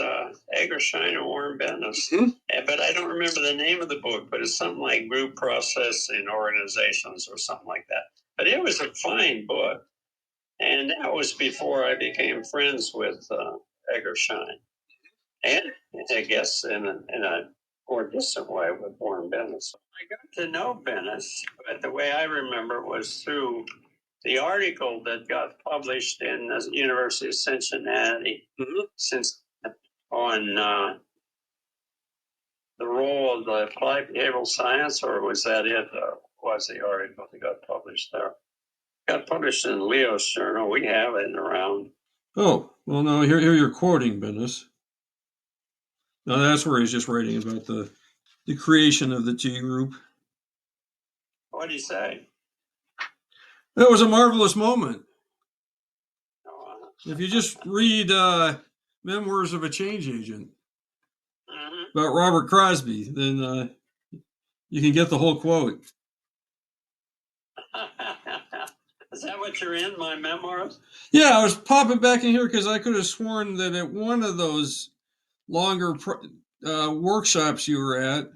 Edgar Schein or Warren Benne. Mm-hmm. But I don't remember the name of the book, but it's something like Group Process in Organizations or something like that. But it was a fine book. And that was before I became friends with Edgar Schein. And I guess in a more distant way with Warren Benne. So I got to know Benne, but the way I remember it was through the article that got published in the University of Cincinnati on the role of the applied behavioral science, or was that it? Was the article that got published there? Got published in Leo's journal. We have it around. Oh, well, no, here you're quoting Benne. No, that's where he's just writing about the creation of the T group. What did he say? That was a marvelous moment. If you just read Memoirs of a Change Agent about Robert Crosby, then you can get the whole quote. Is that what you're in, my memoirs? Yeah, I was popping back in here because I could have sworn that at one of those longer workshops you were at,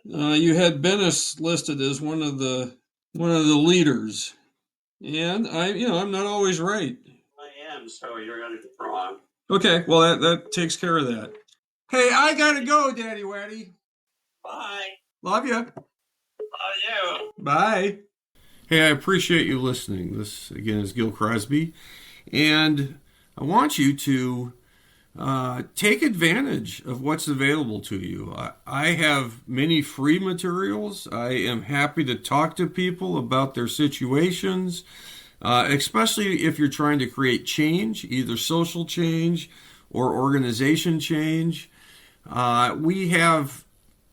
you had Benne listed as one of the leaders, and I'm not always right. I am, so you're going to be wrong. Okay, well that takes care of that. Hey, I gotta go, Daddy Waddy. Bye. Love you. Love you. Bye. Hey, I appreciate you listening. This, again, is Gil Crosby. And I want you to take advantage of what's available to you. I have many free materials. I am happy to talk to people about their situations, especially if you're trying to create change, either social change or organization change. We have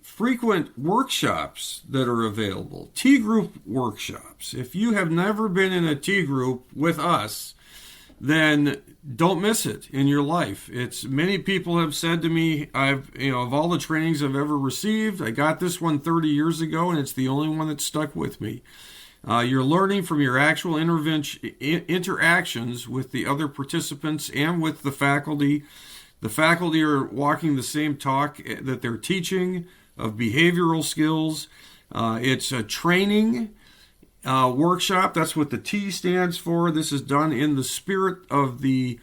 frequent workshops that are available, T group workshops. If you have never been in a T group with us, then don't miss it in your life. It's many people have said to me, of all the trainings I've ever received, I got this one 30 years ago, and it's the only one that stuck with me. You're learning from your actual interactions with the other participants and with the faculty. The faculty are walking the same talk that they're teaching of behavioral skills. It's a training workshop. That's what the T stands for. This is done in the spirit of the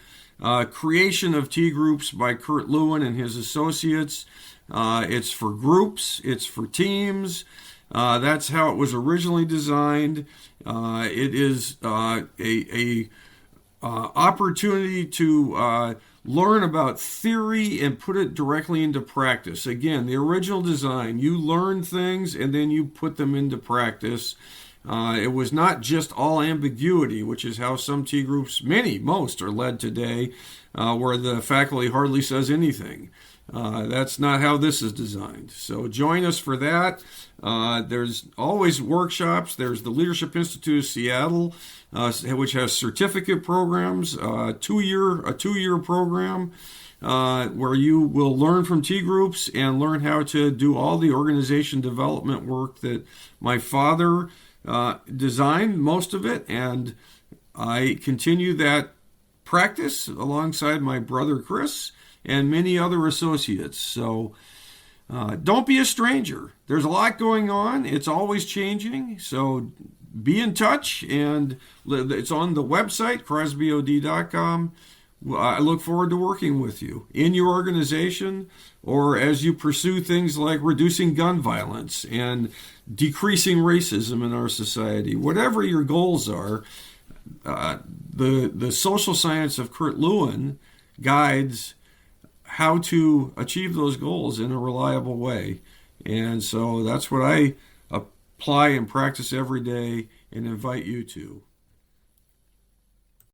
creation of T groups by Kurt Lewin and his associates. It's for groups. It's for teams. That's how it was originally designed. It is a opportunity to learn about theory and put it directly into practice. Again, the original design, you learn things and then you put them into practice. It was not just all ambiguity, which is how some T groups, most are led today, where the faculty hardly says anything. That's not how this is designed. So join us for that. There's always workshops. There's the Leadership Institute of Seattle, which has certificate programs, a two-year program where you will learn from T groups and learn how to do all the organization development work that my father designed, most of it, and I continue that practice alongside my brother Chris and many other associates. So don't be a stranger. There's a lot going on. It's always changing. So be in touch, and it's on the website, crosbyod.com. I look forward to working with you in your organization or as you pursue things like reducing gun violence and decreasing racism in our society. Whatever your goals are, the social science of Kurt Lewin guides how to achieve those goals in a reliable way. And so that's what I apply and practice every day and invite you to.